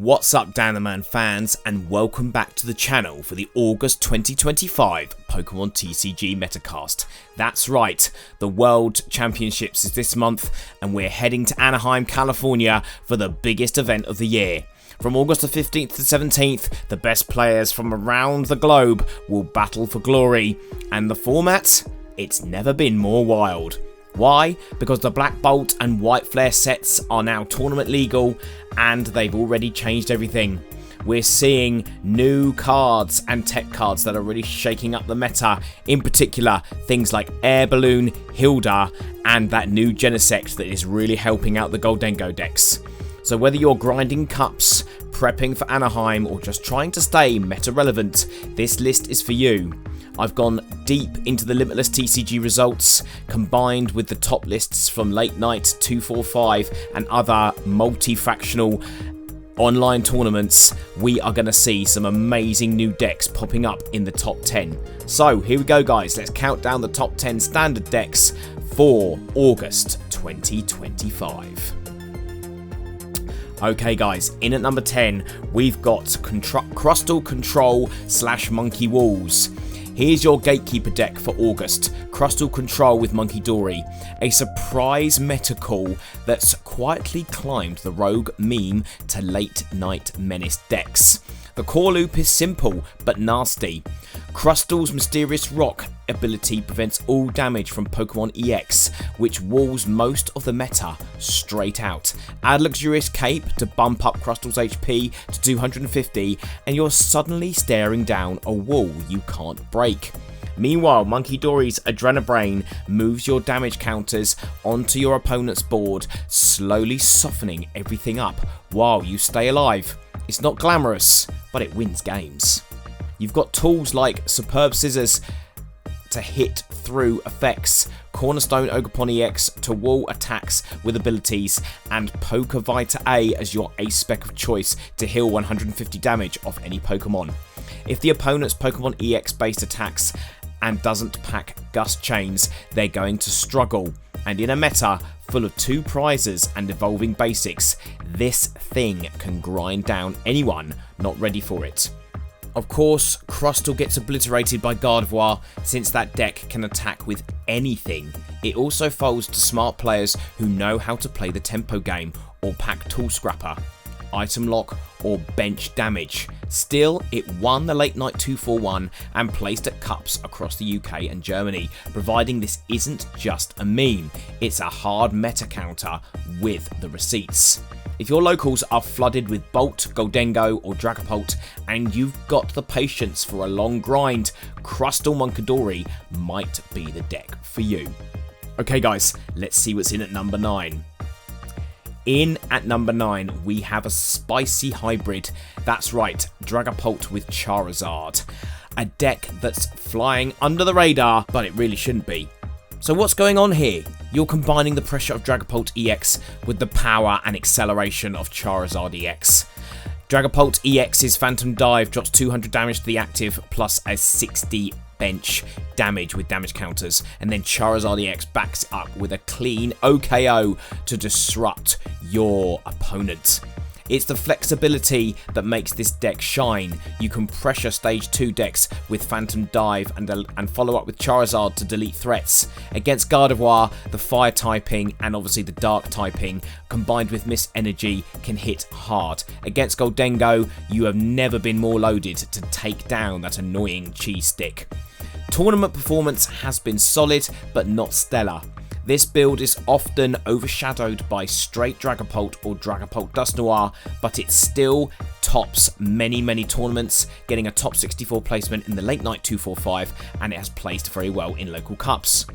What's up Danaman fans, and welcome back to the channel for the August 2025 Pokémon TCG Metacast. That's right, the World Championships is this month and we're heading to Anaheim, California for the biggest event of the year. From August the 15th to 17th, the best players from around the globe will battle for glory, and the format? It's never been more wild. Why? Because the Black Bolt and White Flare sets are now tournament legal and they've already changed everything. We're seeing new cards and tech cards that are really shaking up the meta, in particular things like Air Balloon, Hilda, and that new Genesect that is really helping out the Gold Dango decks. So whether you're grinding cups, prepping for Anaheim, or just trying to stay meta relevant, this list is for you. I've gone deep into the LimitlessTCG results, combined with the top lists from Late Night 245 and other multi-fractional online tournaments. We are going to see some amazing new decks popping up in the top 10. So here we go guys, let's count down the top 10 standard decks for August 2025. Okay guys, in at number 10, we've got Crustal Control / Monkey Walls. Here's your Gatekeeper deck for August, Crustal Control with Monkey Dory, a surprise meta call that's quietly climbed the rogue meme to Late Night Menace decks. The core loop is simple but nasty. Crustal's Mysterious Rock ability prevents all damage from Pokémon EX, which walls most of the meta straight out. Add Luxurious Cape to bump up Crustal's HP to 250 and you're suddenly staring down a wall you can't break. Meanwhile, Monkey Dory's Adrenabrain moves your damage counters onto your opponent's board, slowly softening everything up while you stay alive. It's not glamorous, but it wins games. You've got tools like Superb Scissors to hit through effects, Cornerstone Ogerpon EX to wall attacks with abilities, and Pokévita A as your A-Spec of choice to heal 150 damage off any Pokemon. If the opponent's Pokemon EX based attacks and doesn't pack Gust Chains, they're going to struggle. And in a meta full of 2 prizes and evolving basics, this thing can grind down anyone not ready for it. Of course, Crustal gets obliterated by Gardevoir since that deck can attack with anything. It also folds to smart players who know how to play the tempo game or pack Tool Scrapper, Item Lock, or bench damage. Still, it won the Late Night 241 and placed at cups across the UK and Germany, providing this isn't just a meme, it's a hard meta counter with the receipts. If your locals are flooded with Bolt, Gold Dango, or Dragapult, and you've got the patience for a long grind, Crustal Monkey Dory might be the deck for you. Okay guys, let's see what's in at number 9. In at number 9, we have a spicy hybrid. That's right, Dragapult with Charizard. A deck that's flying under the radar, but it really shouldn't be. So what's going on here? You're combining the pressure of Dragapult EX with the power and acceleration of Charizard EX. Dragapult EX's Phantom Dive drops 200 damage to the active plus a 60 bench damage with damage counters, and then Charizard EX backs it up with a clean OKO to disrupt your opponent. It's the flexibility that makes this deck shine. You can pressure stage 2 decks with Phantom Dive and follow up with Charizard to delete threats. Against Gardevoir, the fire typing and obviously the dark typing combined with Mist Energy can hit hard. Against Gold Dango, you have never been more loaded to take down that annoying cheese stick. Tournament performance has been solid but not stellar. This build is often overshadowed by straight Dragapult or Dragapult Dusknoir, but it still tops many tournaments, getting a top 64 placement in the Late Night 245, and it has placed very well in local cups.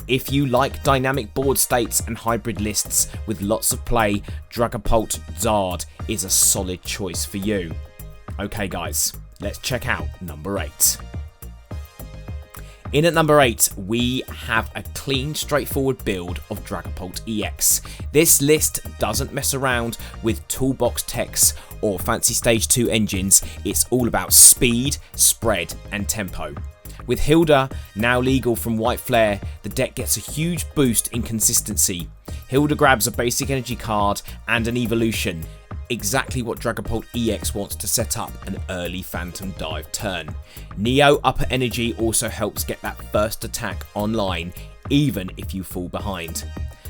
If you like dynamic board states and hybrid lists with lots of play, Dragapult Zard is a solid choice for you. Okay guys, let's check out number 8. In at number 8, we have a clean, straightforward build of Dragapult EX. This list doesn't mess around with toolbox techs or fancy stage 2 engines. It's all about speed, spread, and tempo. With Hilda now legal from White Flare, the deck gets a huge boost in consistency. Hilda grabs a basic energy card and an evolution. exactly what Dragapult EX wants to set up an early Phantom Dive turn. Neo Upper Energy also helps get that first attack online, even if you fall behind.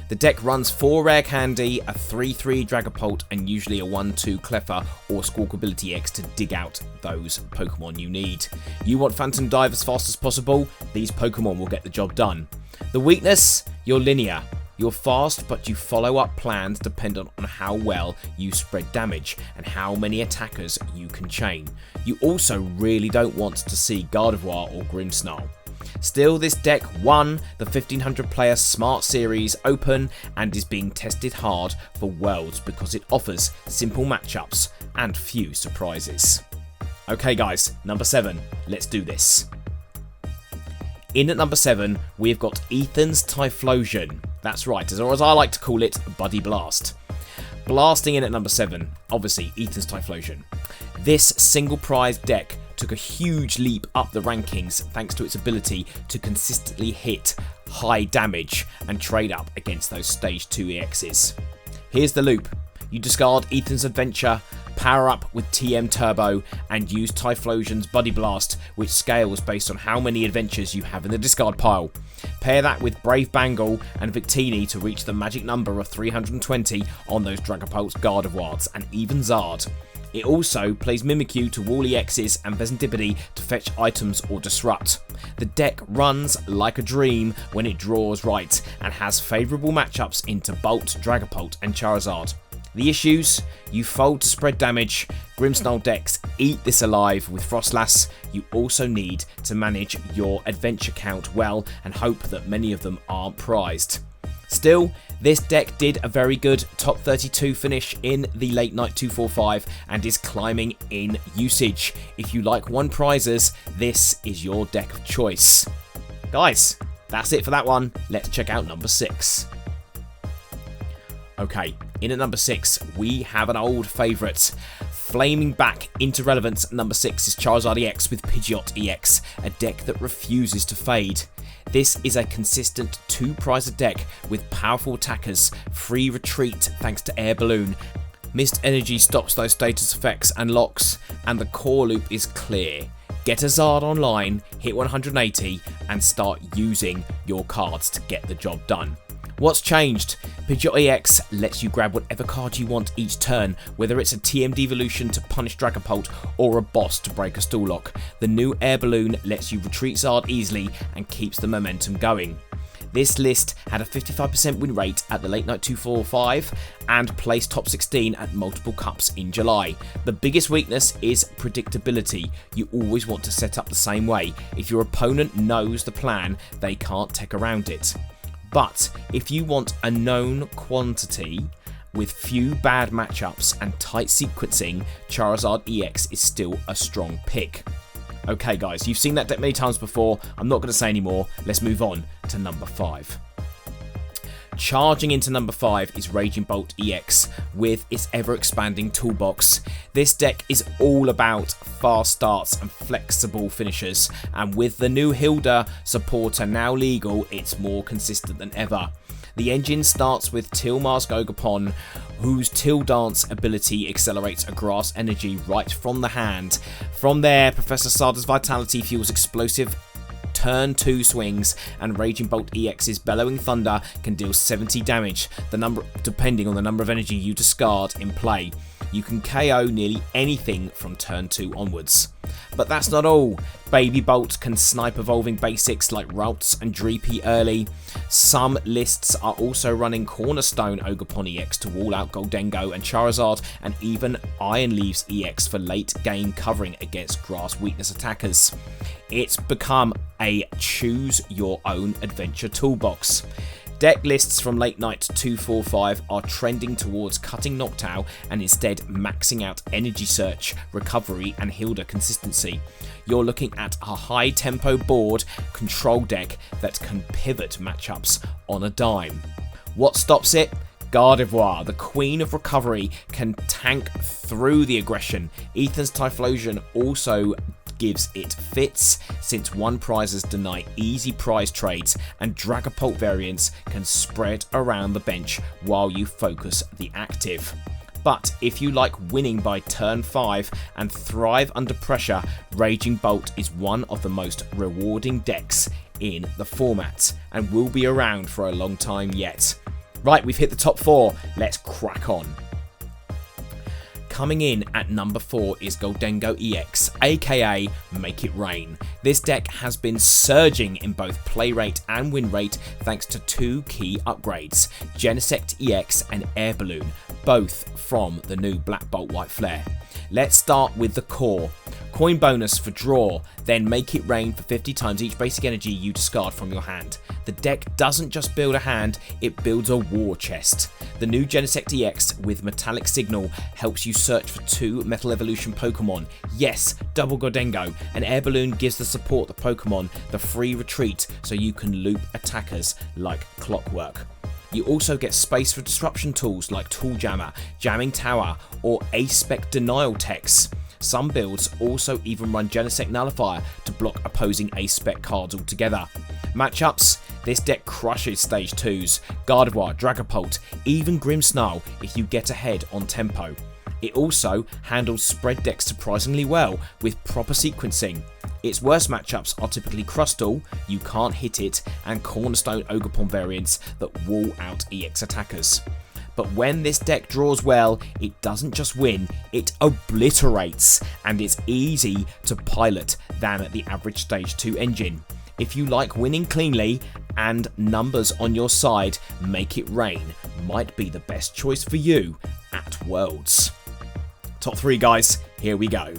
The deck runs 4 Rare Candy, a 3/3 Dragapult, and usually a 1/2 Cleffa or Squawkability X to dig out those Pokemon you need. You want Phantom Dive as fast as possible? These Pokemon will get the job done. The weakness? You're linear. You're fast, but you follow up plans dependent on how well you spread damage and how many attackers you can chain. You also really don't want to see Gardevoir or Grimmsnarl. Still, this deck won the 1500 player Smart Series Open and is being tested hard for Worlds because it offers simple matchups and few surprises. Okay guys, number 7, let's do this. In at number 7, we've got Ethan's Typhlosion. That's right, or as I like to call it, Buddy Blast. Blasting in at number 7, obviously Ethan's Typhlosion. This single prize deck took a huge leap up the rankings thanks to its ability to consistently hit high damage and trade up against those stage 2 EXs. Here's the loop. You discard Ethan's Adventure, power up with TM Turbo, and use Typhlosion's Buddy Blast, which scales based on how many adventures you have in the discard pile. Pair that with Brave Bangle and Victini to reach the magic number of 320 on those Dragapults, Gardevoirs, and even Zard. It also plays Mimikyu to wall EXs and Vesentipede to fetch items or disrupt. The deck runs like a dream when it draws right and has favourable matchups into Bolt, Dragapult and Charizard. The issues? You fold to spread damage. Grimmsnarl decks eat this alive with Frostlass. You also need to manage your adventure count well and hope that many of them aren't prized. Still, this deck did a very good top 32 finish in the Late Night 245 and is climbing in usage. If you like won prizes, this is your deck of choice. Guys, that's it for that one. Let's check out number 6. Okay, in at number 6, we have an old favourite. Flaming back into relevance at number 6 is Charizard EX with Pidgeot EX, a deck that refuses to fade. This is a consistent 2-prizer deck with powerful attackers, free retreat thanks to Air Balloon. Mist Energy stops those status effects and locks, and the core loop is clear. Get a Zard online, hit 180, and start using your cards to get the job done. What's changed? Pidgeot EX lets you grab whatever card you want each turn, whether it's a TM Devolution to punish Dragapult or a boss to break a stall lock. The new Air Balloon lets you retreat Zard easily and keeps the momentum going. This list had a 55% win rate at the Late Night 245 and placed top 16 at multiple cups in July. The biggest weakness is predictability. You always want to set up the same way. If your opponent knows the plan, they can't tech around it. But if you want a known quantity with few bad matchups and tight sequencing, Charizard EX is still a strong pick. Okay guys, you've seen that deck many times before, I'm not going to say any more, let's move on to number 5. Charging into number 5 is Raging Bolt EX with its ever-expanding toolbox. This deck is all about fast starts and flexible finishes, and with the new Hilda supporter now legal, it's more consistent than ever. The engine starts with Tilmar's Ogapon, whose Till Dance ability accelerates a grass energy right from the hand. From there, Professor Sada's Vitality fuels explosive turn 2 swings, and Raging Bolt EX's Bellowing Thunder can deal 70 damage, depending on the number of energy you discard in play. You can KO nearly anything from turn 2 onwards. But that's not all. Baby Bolt can snipe evolving basics like Routes and Dreepy early. Some lists are also running Cornerstone Ogapon EX to wall out Gold Dango and Charizard, and even Iron Leaves EX for late game covering against grass weakness attackers. It's become a choose your own adventure toolbox. Deck lists from Late Night 245 are trending towards cutting Noctowl and instead maxing out Energy Search, Recovery and Hilda consistency. You're looking at a high tempo board control deck that can pivot matchups on a dime. What stops it? Gardevoir, the Queen of Recovery, can tank through the aggression. Ethan's Typhlosion also gives it fits, since won prizes deny easy prize trades, and Dragapult variants can spread around the bench while you focus the active. But if you like winning by turn 5 and thrive under pressure, Raging Bolt is one of the most rewarding decks in the format and will be around for a long time yet. Right, we've hit the top 4, let's crack on. Coming in at number 4 is Gold Dango EX, aka Make It Rain. This deck has been surging in both play rate and win rate thanks to 2 key upgrades, Genesect EX and Air Balloon, both from the new Black Bolt White Flare. Let's start with the core. Coin bonus for draw, then Make It Rain for 50 times each basic energy you discard from your hand. The deck doesn't just build a hand, it builds a war chest. The new Genesect EX with Metallic Signal helps you search for 2 Metal Evolution Pokemon, yes, double Gold Dango, and Air Balloon gives the support the Pokemon the free retreat so you can loop attackers like clockwork. You also get space for disruption tools like Tool Jammer, Jamming Tower, or A-Spec Denial Techs. Some builds also even run Genesect Nullifier to block opposing A-Spec cards altogether. Matchups: this deck crushes stage 2s, Gardevoir, Dragapult, even Grimmsnarl if you get ahead on tempo. It also handles spread decks surprisingly well with proper sequencing. Its worst matchups are typically Crustal, you can't hit it, and Cornerstone Ogerpon variants that wall out EX attackers. But when this deck draws well, it doesn't just win, it obliterates, and it's easy to pilot than the average stage 2 engine. If you like winning cleanly and numbers on your side, Make It Rain might be the best choice for you at Worlds. Top 3 guys, here we go.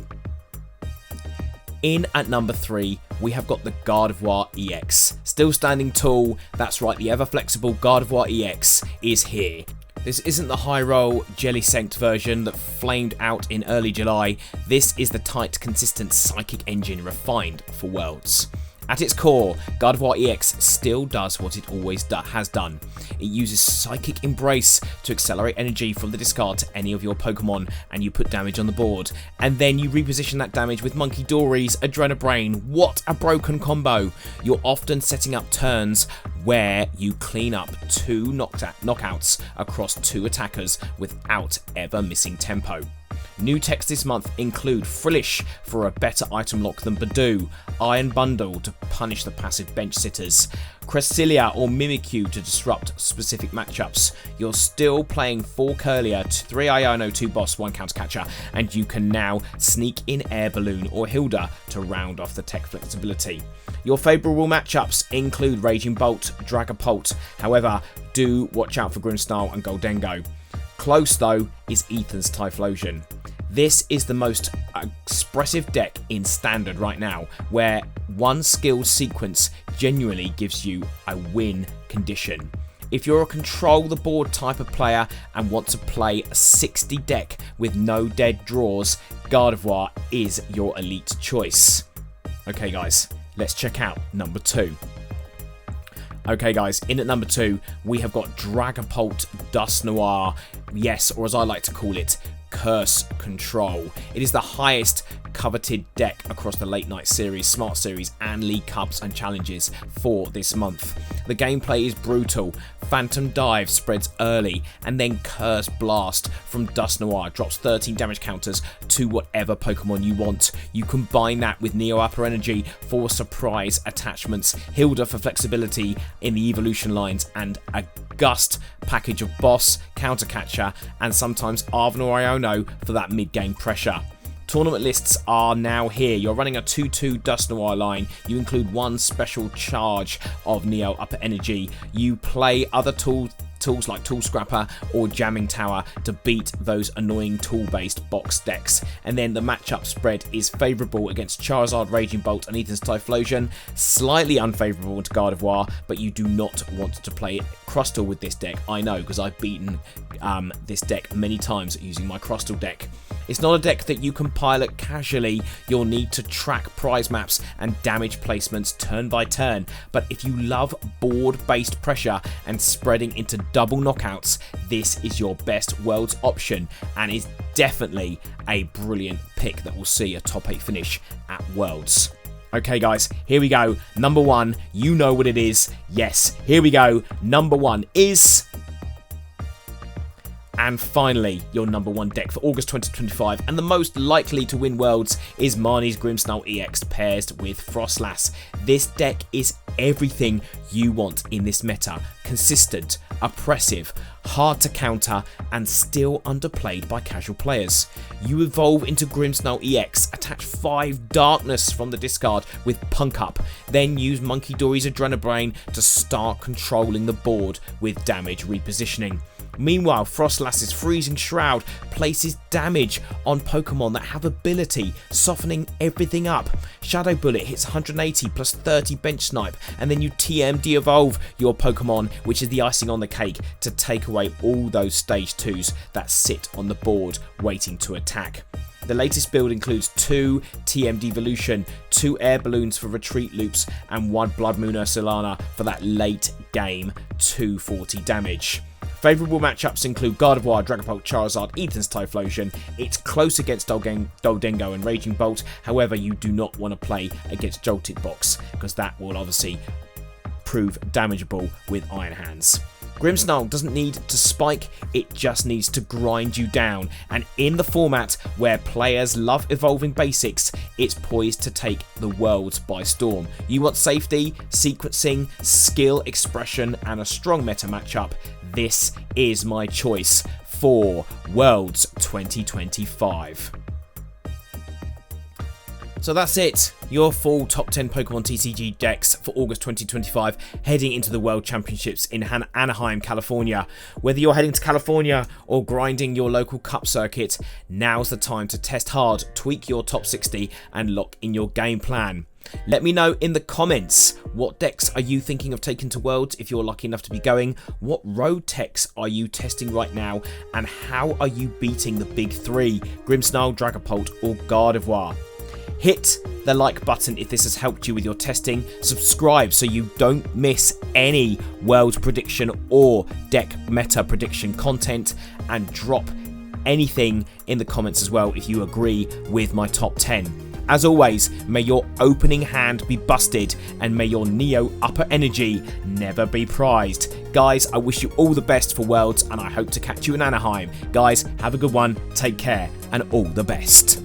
In at number 3, we have got the Gardevoir EX. Still standing tall, that's right, the ever flexible Gardevoir EX is here. This isn't the high roll Jelly Sanct version that flamed out in early July. This is the tight, consistent Psychic engine refined for Worlds. At its core, Gardevoir EX still does what it always has done. It uses Psychic Embrace to accelerate energy from the discard to any of your Pokemon and you put damage on the board. And then you reposition that damage with Monkey Dory's Adrenabrain. What a broken combo! You're often setting up turns where you clean up 2 knockouts across 2 attackers without ever missing tempo. New techs this month include Frillish for a better item lock than Badoo, Iron Bundle to punish the passive bench sitters, Cresselia or Mimikyu to disrupt specific matchups. You're still playing 4 Curlier, 3 Iono, 2 Boss, 1 Counter Catcher, and you can now sneak in Air Balloon or Hilda to round off the tech flexibility. Your favourable matchups include Raging Bolt, Dragapult, however, do watch out for Grimmsnarl and Gold Dango. Close though is Ethan's Typhlosion. This is the most expressive deck in Standard right now, where one skilled sequence genuinely gives you a win condition. If you're a control the board type of player and want to play a 60 deck with no dead draws, Gardevoir is your elite choice. Okay guys, let's check out number 2. Okay guys, in at number 2, we have got Dragapult Dusknoir, yes, or as I like to call it, Curse Control. It is the highest coveted deck across the Late Night Series, Smart Series and League Cups and Challenges for this month. The gameplay is brutal. Phantom Dive spreads early and then Curse Blast from Dusknoir drops 13 damage counters to whatever Pokemon you want. You combine that with Neo Upper Energy for surprise attachments, Hilda for flexibility in the evolution lines, and a Gust package of Boss, Counter Catcher, and sometimes Arven or Iono for that mid-game pressure. Tournament lists are now here. You're running a 2-2 Dusknoir line. You include 1 special charge of Neo Upper Energy. You play other tools like Tool Scrapper or Jamming Tower to beat those annoying tool-based box decks. And then the matchup spread is favourable against Charizard, Raging Bolt and Ethan's Typhlosion. Slightly unfavourable to Gardevoir, but you do not want to play Crustal with this deck. I know, because I've beaten this deck many times using my Crustal deck. It's not a deck that you can pilot casually. You'll need to track prize maps and damage placements turn by turn. But if you love board-based pressure and spreading into double knockouts, this is your best Worlds option and is definitely a brilliant pick that will see a top 8 finish at Worlds. Okay guys, here we go. Number 1, you know what it is. Yes, here we go. Number 1 is And finally, your number 1 deck for August 2025, and the most likely to win Worlds, is Marnie's Grimmsnarl EX pairs with Frostlass. This deck is everything you want in this meta. Consistent, oppressive, hard to counter, and still underplayed by casual players. You evolve into Grimmsnarl EX, attach 5 Darkness from the discard with Punk Up, then use Monkey Dory's Adrenabrain to start controlling the board with damage repositioning. Meanwhile, Frostlass's Freezing Shroud places damage on Pokemon that have ability, softening everything up. Shadow Bullet hits 180 plus 30 bench snipe, and then you TM de-evolve your Pokemon, which is the icing on the cake, to take away all those stage 2s that sit on the board waiting to attack. The latest build includes 2 TM Devolution, 2 Air Balloons for retreat loops, and 1 Blood Moon Ursulana for that late game 240 damage. Favourable matchups include Gardevoir, Dragapult, Charizard, Ethan's Typhlosion. It's close against Gold Dango and Raging Bolt, however you do not want to play against Jolted Box, because that will obviously prove damageable with Iron Hands. Grimmsnarl doesn't need to spike, it just needs to grind you down, and in the format where players love evolving basics, it's poised to take the Worlds by storm. You want safety, sequencing, skill, expression, and a strong meta matchup. This is my choice for Worlds 2025. So that's it, your full top 10 Pokemon TCG decks for August 2025, heading into the World Championships in Anaheim, California. Whether you're heading to California or grinding your local cup circuit, now's the time to test hard, tweak your top 60 and lock in your game plan. Let me know in the comments, what decks are you thinking of taking to Worlds if you're lucky enough to be going, what road techs are you testing right now, and how are you beating the big 3, Grimmsnarl, Dragapult or Gardevoir. Hit the like button if this has helped you with your testing, subscribe so you don't miss any World prediction or deck meta prediction content, and drop anything in the comments as well if you agree with my top 10. As always, may your opening hand be busted and may your Neo upper energy never be prized. Guys, I wish you all the best for Worlds and I hope to catch you in Anaheim. Guys, have a good one, take care, and all the best.